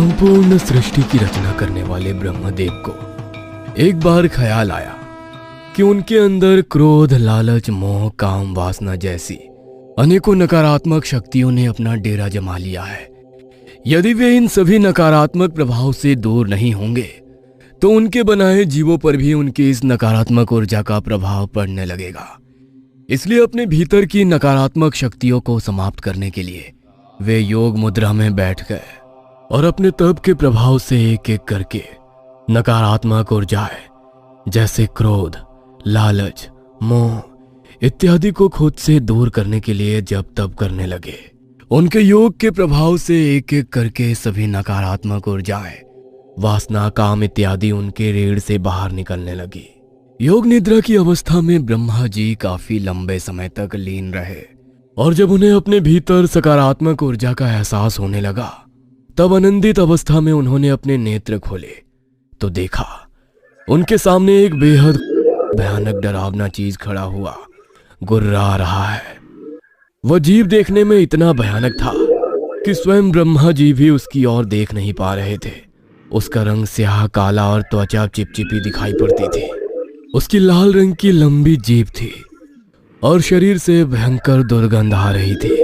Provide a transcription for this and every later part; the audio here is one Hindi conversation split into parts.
संपूर्ण सृष्टि की रचना करने वाले ब्रह्मदेव को एक बार ख्याल आया कि उनके अंदर क्रोध, लालच, मोह, काम, वासना जैसी अनेकों नकारात्मक शक्तियों ने अपना डेरा जमा लिया है। यदि वे इन सभी नकारात्मक प्रभाव से दूर नहीं होंगे तो उनके बनाए जीवों पर भी उनकी इस नकारात्मक ऊर्जा का प्रभाव पड़ने लगेगा। इसलिए अपने भीतर की नकारात्मक शक्तियों को समाप्त करने के लिए वे योग मुद्रा में बैठ गए और अपने तप के प्रभाव से एक एक करके नकारात्मक ऊर्जाएं जैसे क्रोध, लालच, मोह इत्यादि को खुद से दूर करने के लिए जप तप करने लगे। उनके योग के प्रभाव से एक एक करके सभी नकारात्मक ऊर्जाएं, वासना, काम इत्यादि उनके रीढ़ से बाहर निकलने लगी। योग निद्रा की अवस्था में ब्रह्मा जी काफी लंबे समय तक लीन रहे और जब उन्हें अपने भीतर सकारात्मक ऊर्जा का एहसास होने लगा तब आनंदित अवस्था में उन्होंने अपने नेत्र खोले तो देखा उनके सामने एक बेहद भयानक डरावना चीज खड़ा हुआ गुर्रा रहा है। वह जीव देखने में इतना भयानक था कि स्वयं ब्रह्मा जी भी उसकी ओर देख नहीं पा रहे थे। उसका रंग स्याह, काला और त्वचा चिपचिपी दिखाई पड़ती थी। उसकी लाल रंग की लंबी जीभ थी और शरीर से भयंकर दुर्गंध आ रही थी।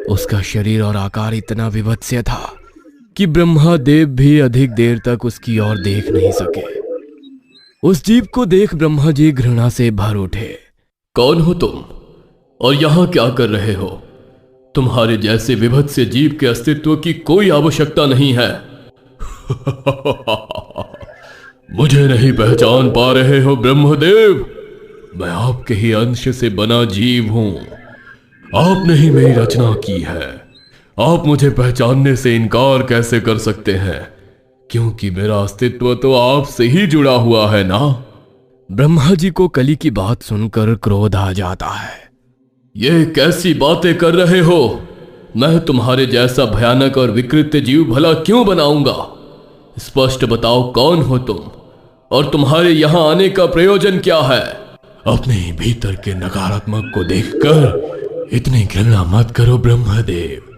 उसका शरीर और आकार इतना विभत्स्य था कि ब्रह्मा देव भी अधिक देर तक उसकी ओर देख नहीं सके। उस जीव को देख ब्रह्मा जी घृणा से भर उठे। कौन हो तुम और यहां क्या कर रहे हो? तुम्हारे जैसे विभत्स्य जीव के अस्तित्व की कोई आवश्यकता नहीं है। मुझे नहीं पहचान पा रहे हो ब्रह्मदेव? मैं आपके ही अंश से बना जीव हूं। आपने ही मेरी रचना की है। आप मुझे पहचानने से इनकार कैसे कर सकते हैं? क्योंकि मेरा अस्तित्व तो आपसे ही जुड़ा हुआ है ना। ब्रह्मा जी को कली की बात सुनकर क्रोध आ जाता है। ये कैसी बातें कर रहे हो? मैं तुम्हारे जैसा भयानक और विकृत जीव भला क्यों बनाऊंगा? स्पष्ट बताओ, कौन हो तुम और तुम्हारे यहां आने का प्रयोजन क्या है? अपने भीतर के नकारात्मक को देखकर इतनी घृणा मत करो ब्रह्मदेव।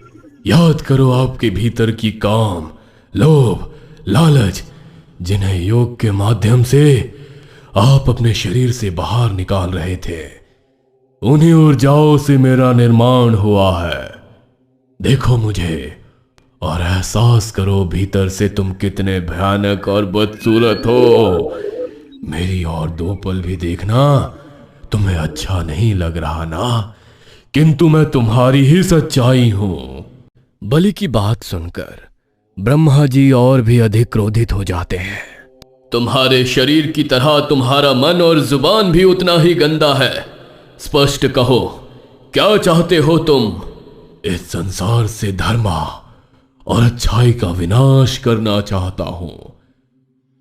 याद करो आपके भीतर की काम, लोभ, लालच जिन्हें योग के माध्यम से आप अपने शरीर से बाहर निकाल रहे थे, उन्हीं ऊर्जाओं से मेरा निर्माण हुआ है। देखो मुझे और एहसास करो भीतर से तुम कितने भयानक और बदसूरत हो। मेरी और 2 पल भी देखना। तुम्हें अच्छा नहीं लग रहा ना, किंतु मैं तुम्हारी ही सच्चाई हूं। बलि की बात सुनकर ब्रह्मा जी और भी अधिक क्रोधित हो जाते हैं। तुम्हारे शरीर की तरह तुम्हारा मन और जुबान भी उतना ही गंदा है। स्पष्ट कहो, क्या चाहते हो तुम? इस संसार से धर्मा और अच्छाई का विनाश करना चाहता हूं।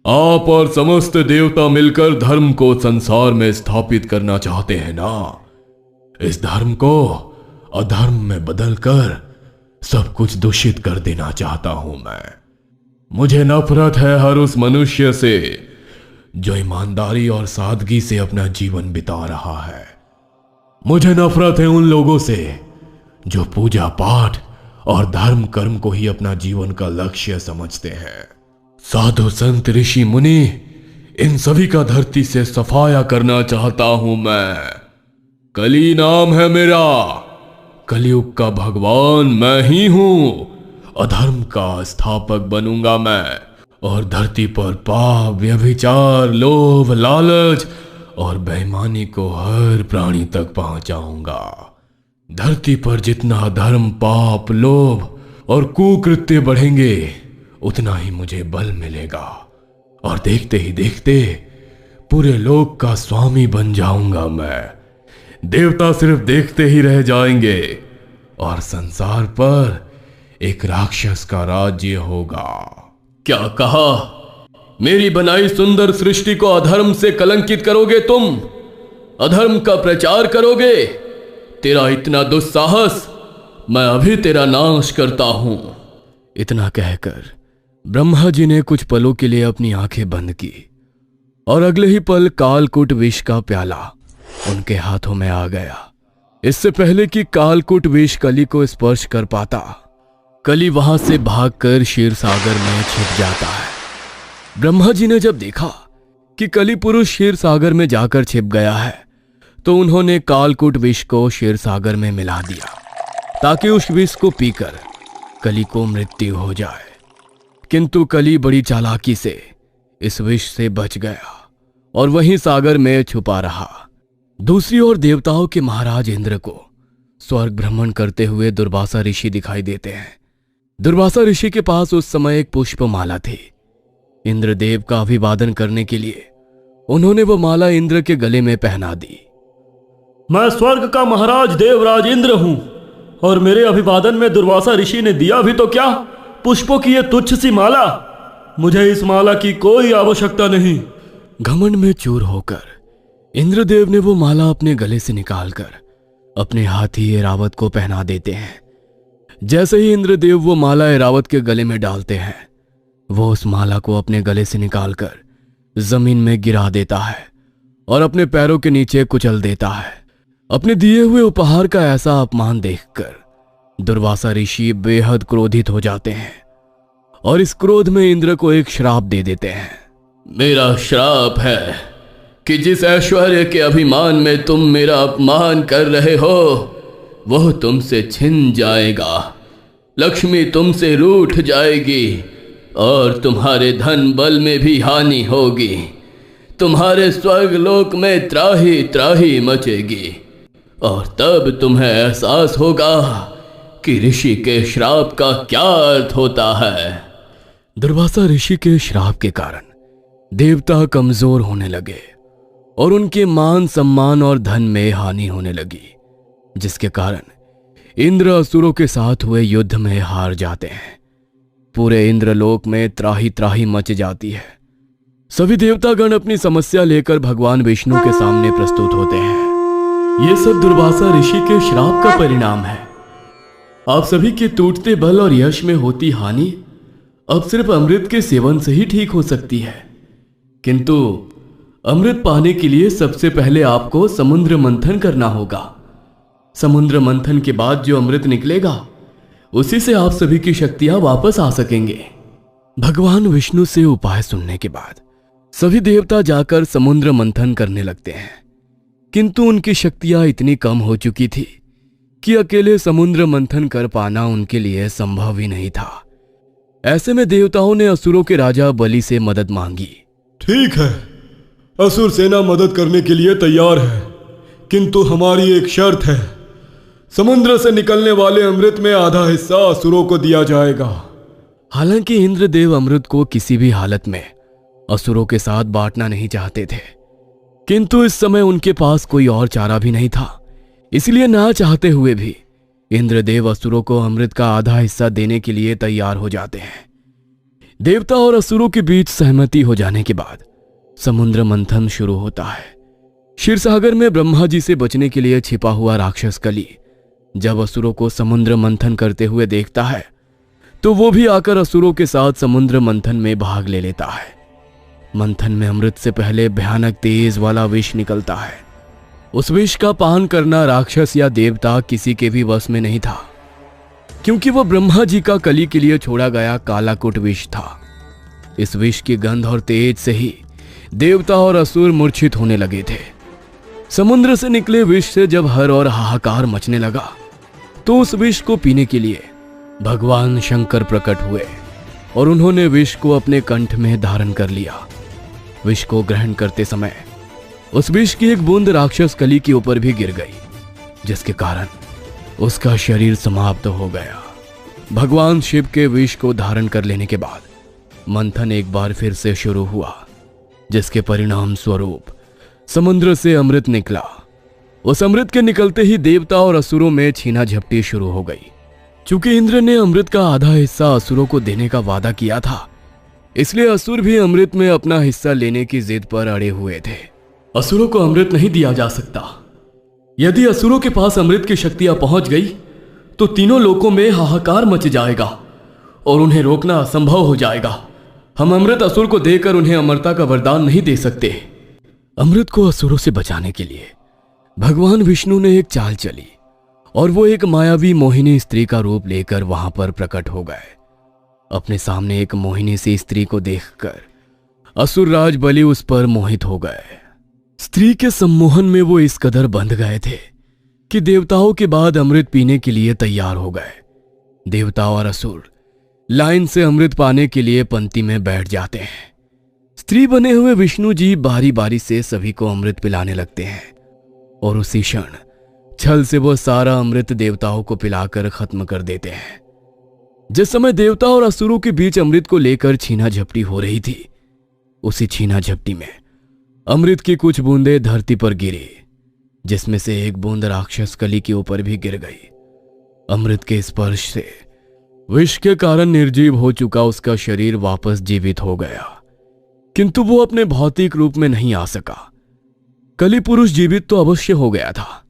आप और समस्त देवता मिलकर धर्म को संसार में स्थापित करना चाहते हैं ना। इस धर्म को अधर्म में बदलकर सब कुछ दूषित कर देना चाहता हूं मैं। मुझे नफरत है हर उस मनुष्य से जो ईमानदारी और सादगी से अपना जीवन बिता रहा है। मुझे नफरत है उन लोगों से जो पूजा पाठ और धर्म कर्म को ही अपना जीवन का लक्ष्य समझते हैं। साधु संत ऋषि मुनि, इन सभी का धरती से सफाया करना चाहता हूं मैं। कली नाम है मेरा। कलयुग का भगवान मैं ही हूं। अधर्म का स्थापक बनूंगा मैं और धरती पर पाप, व्यभिचार, लोभ, लालच और बेईमानी को हर प्राणी तक पहुंचाऊंगा। धरती पर जितना धर्म, पाप, लोभ और कुकृत्य बढ़ेंगे उतना ही मुझे बल मिलेगा और देखते ही देखते पूरे लोक का स्वामी बन जाऊंगा मैं। देवता सिर्फ देखते ही रह जाएंगे और संसार पर एक राक्षस का राज्य होगा। क्या कहा? मेरी बनाई सुंदर सृष्टि को अधर्म से कलंकित करोगे तुम? अधर्म का प्रचार करोगे? तेरा इतना दुस्साहस, मैं अभी तेरा नाश करता हूं। इतना कहकर ब्रह्मा जी ने कुछ पलों के लिए अपनी आंखें बंद की और अगले ही पल कालकूट विष का प्याला उनके हाथों में आ गया। इससे पहले कि कालकूट विष कली को स्पर्श कर पाता, कली वहां से भागकर क्षीर सागर में छिप जाता है। ब्रह्मा जी ने जब देखा कि कली पुरुष क्षीर सागर में जाकर छिप गया है तो उन्होंने कालकूट विष को क्षीर सागर में मिला दिया ताकि उस विष को पीकर कली को मृत्यु हो जाए। किंतु कली बड़ी चालाकी से इस विष से बच गया और वहीं सागर में छुपा रहा। दूसरी ओर देवताओं के महाराज इंद्र को स्वर्ग भ्रमण करते हुए दुर्वासा ऋषि दिखाई देते हैं। दुर्वासा ऋषि के पास उस समय एक पुष्पमाला थी। इंद्रदेव का अभिवादन करने के लिए उन्होंने वो माला इंद्र के गले में पहना दी। मैं स्वर्ग का महाराज देवराज इंद्र हूं और मेरे अभिवादन में दुर्वासा ऋषि ने दिया भी तो क्या, पुष्पों की ये तुच्छ सी माला। मुझे इस माला की कोई आवश्यकता नहीं। घमंड में चूर होकर इंद्रदेव ने वो माला अपने गले से निकालकर अपने हाथी ऐरावत को पहना देते हैं। जैसे ही इंद्रदेव वो माला ऐरावत के गले में डालते हैं, वो उस माला को अपने गले से निकालकर जमीन में गिरा देता है और अपने पैरों के नीचे कुचल देता है। अपने दिए हुए उपहार का ऐसा अपमान देखकर दुर्वासा ऋषि बेहद क्रोधित हो जाते हैं और इस क्रोध में इंद्र को एक श्राप दे देते हैं। मेरा श्राप है कि जिस ऐश्वर्य के अभिमान में तुम मेरा अपमान कर रहे हो वह तुमसे छिन जाएगा। लक्ष्मी तुमसे रूठ जाएगी और तुम्हारे धन बल में भी हानि होगी। तुम्हारे स्वर्गलोक में त्राही त्राही मचेगी और तब तुम्हें एहसास होगा कि ऋषि के श्राप का क्या अर्थ होता है। दुर्वासा ऋषि के श्राप के कारण देवता कमजोर होने लगे और उनके मान सम्मान और धन में हानि होने लगी, जिसके कारण इंद्र असुरों के साथ हुए युद्ध में हार जाते हैं। पूरे इंद्रलोक में त्राही त्राही मच जाती है। सभी देवतागण अपनी समस्या लेकर भगवान विष्णु के सामने प्रस्तुत होते हैं। ये सब दुर्वासा ऋषि के श्राप का परिणाम है। आप सभी के टूटते बल और यश में होती हानि अब सिर्फ अमृत के सेवन से ही ठीक हो सकती है। किंतु अमृत पाने के लिए सबसे पहले आपको समुद्र मंथन करना होगा। समुद्र मंथन के बाद जो अमृत निकलेगा उसी से आप सभी की शक्तियां वापस आ सकेंगे। भगवान विष्णु से उपाय सुनने के बाद सभी देवता जाकर समुद्र मंथन करने लगते हैं, किंतु उनकी शक्तियां इतनी कम हो चुकी थी कि अकेले समुद्र मंथन कर पाना उनके लिए संभव ही नहीं था। ऐसे में देवताओं ने असुरों के राजा बलि से मदद मांगी। ठीक है, असुर सेना मदद करने के लिए तैयार है, किंतु हमारी एक शर्त है। समुद्र से निकलने वाले अमृत में आधा हिस्सा असुरों को दिया जाएगा। हालांकि इंद्रदेव अमृत को किसी भी हालत में असुरों के साथ बांटना नहीं चाहते थे, किंतु इस समय उनके पास कोई और चारा भी नहीं था। इसलिए ना चाहते हुए भी इंद्रदेव असुरों को अमृत का आधा हिस्सा देने के लिए तैयार हो जाते हैं। देवता और असुरों के बीच सहमति हो जाने के बाद समुद्र मंथन शुरू होता है। क्षीरसागर में ब्रह्मा जी से बचने के लिए छिपा हुआ राक्षस कली जब असुरों को समुद्र मंथन करते हुए देखता है तो वो भी आकर असुरों के साथ समुद्र मंथन में भाग ले लेता है। मंथन में अमृत से पहले भयानक तेज वाला विष निकलता है। उस विष का पान करना राक्षस या देवता किसी के भी वश में नहीं था, क्योंकि वह ब्रह्मा जी का कली के लिए छोड़ा गया कालाकुट विष था। इस विष की गंध और तेज से ही देवता और असुर मूर्छित होने लगे थे। समुद्र से निकले विष से जब हर और हाहाकार मचने लगा तो उस विष को पीने के लिए भगवान शंकर प्रकट हुए और उन्होंने विष को अपने कंठ में धारण कर लिया। विष को ग्रहण करते समय उस विष की एक बूंद राक्षस कली के ऊपर भी गिर गई, जिसके कारण उसका शरीर समाप्त हो गया। भगवान शिव के विष को धारण कर लेने के बाद मंथन एक बार फिर से शुरू हुआ, जिसके परिणाम स्वरूप समुद्र से अमृत निकला। उस अमृत के निकलते ही देवता और असुरों में छीना झपटी शुरू हो गई। चूंकि इंद्र ने अमृत का आधा हिस्सा असुरों को देने का वादा किया था, इसलिए असुर भी अमृत में अपना हिस्सा लेने की जिद पर अड़े हुए थे। असुरों को अमृत नहीं दिया जा सकता। यदि असुरों के पास अमृत की शक्तियां पहुंच गई तो तीनों लोकों में हाहाकार मच जाएगा और उन्हें रोकना असंभव हो जाएगा। हम अमृत असुर को देकर उन्हें अमरता का वरदान नहीं दे सकते। अमृत को असुरों से बचाने के लिए भगवान विष्णु ने एक चाल चली और वो एक मायावी मोहिनी स्त्री का रूप लेकर वहां पर प्रकट हो गए। अपने सामने एक मोहिनी सी स्त्री को देखकर असुरराज बलि उस पर मोहित हो गए। स्त्री के सम्मोहन में वो इस कदर बंध गए थे कि देवताओं के बाद अमृत पीने के लिए तैयार हो गए। देवता और असुर लाइन से अमृत पाने के लिए पंक्ति में बैठ जाते हैं। स्त्री बने हुए विष्णु जी बारी बारी से सभी को अमृत पिलाने लगते हैं और उसी क्षण छल से वो सारा अमृत देवताओं को पिलाकर खत्म कर देते हैं। जिस समय देवता और असुरों के बीच अमृत को लेकर छीना झपटी हो रही थी, उसी छीना झपटी में अमृत की कुछ बूंदें धरती पर गिरी, जिसमें से एक बूंद राक्षस कली के ऊपर भी गिर गई। अमृत के स्पर्श से विष के कारण निर्जीव हो चुका उसका शरीर वापस जीवित हो गया, किंतु वो अपने भौतिक रूप में नहीं आ सका। कली पुरुष जीवित तो अवश्य हो गया था,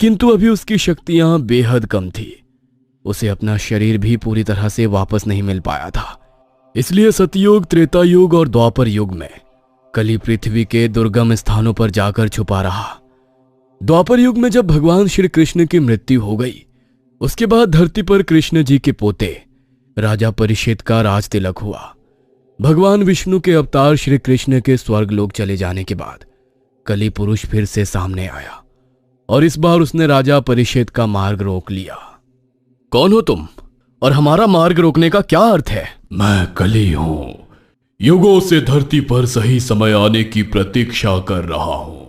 किंतु अभी उसकी शक्तियां बेहद कम थी। उसे अपना शरीर भी पूरी तरह से वापस नहीं मिल पाया था। इसलिए सतयुग, त्रेता युग और द्वापर युग में कली पृथ्वी के दुर्गम स्थानों पर जाकर छुपा रहा। द्वापर युग में जब भगवान श्री कृष्ण की मृत्यु हो गई, उसके बाद धरती पर कृष्ण जी के पोते राजा परीक्षित का राज तिलक हुआ। भगवान विष्णु के अवतार श्री कृष्ण के स्वर्ग लोक चले जाने के बाद कली पुरुष फिर से सामने आया और इस बार उसने राजा परीक्षित का मार्ग रोक लिया। कौन हो तुम और हमारा मार्ग रोकने का क्या अर्थ है? मैं कली हूं। युगों से धरती पर सही समय आने की प्रतीक्षा कर रहा हूं।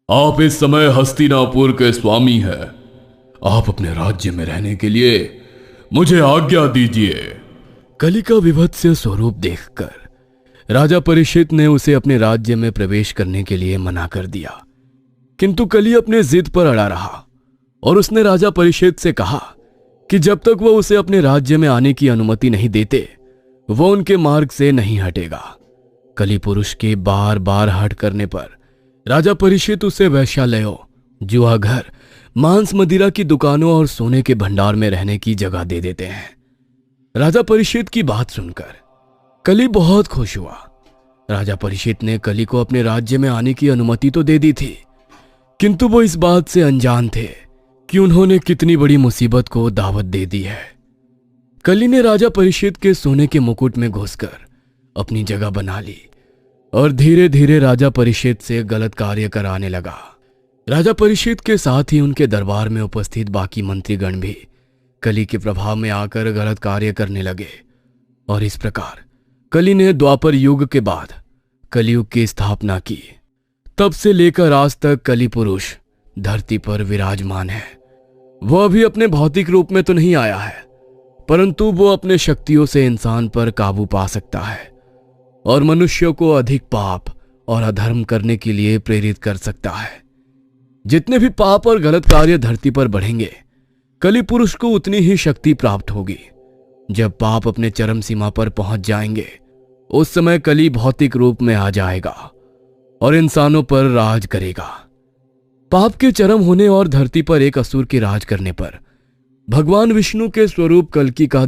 आप इस समय हस्तिनापुर के स्वामी हैं। आप अपने राज्य में रहने के लिए मुझे आज्ञा दीजिए। कली का विभत्स स्वरूप देखकर राजा परीक्षित ने उसे अपने राज्य में प्रवेश करने के लिए मना कर दिया, किंतु कली अपने जिद पर अड़ा रहा और उसने राजा परीक्षित से कहा कि जब तक वो उसे अपने राज्य में आने की अनुमति नहीं देते, वो उनके मार्ग से नहीं हटेगा। कली पुरुष के बार बार हट करने पर राजा परीक्षित उसे वैश्यालयों, जुआ घर, मांस मदिरा की दुकानों और सोने के भंडार में रहने की जगह दे देते हैं। राजा परीक्षित की बात सुनकर कली बहुत खुश हुआ। राजा परीक्षित ने कली को अपने राज्य में आने की अनुमति तो दे दी थी, किंतु वो इस बात से अनजान थे कि उन्होंने कितनी बड़ी मुसीबत को दावत दे दी है। कली ने राजा परीक्षित के सोने के मुकुट में घुसकर अपनी जगह बना ली और धीरे धीरे राजा परीक्षित से गलत कार्य कराने लगा। राजा परीक्षित के साथ ही उनके दरबार में उपस्थित बाकी मंत्रीगण भी कली के प्रभाव में आकर गलत कार्य करने लगे और इस प्रकार कली ने द्वापर युग के बाद कलियुग की स्थापना की। तब से लेकर आज तक कली पुरुष धरती पर विराजमान है। वह अभी अपने भौतिक रूप में तो नहीं आया है, परंतु वो अपने शक्तियों से इंसान पर काबू पा सकता है और मनुष्यों को अधिक पाप और अधर्म करने के लिए प्रेरित कर सकता है। जितने भी पाप और गलत कार्य धरती पर बढ़ेंगे, कली पुरुष को उतनी ही शक्ति प्राप्त होगी। जब पाप अपने चरम सीमा पर पहुंच जाएंगे, उस समय कली भौतिक रूप में आ जाएगा और इंसानों पर राज करेगा। पाप के चरम होने और धरती पर एक असुर के राज करने पर भगवान विष्णु के स्वरूप कल्कि का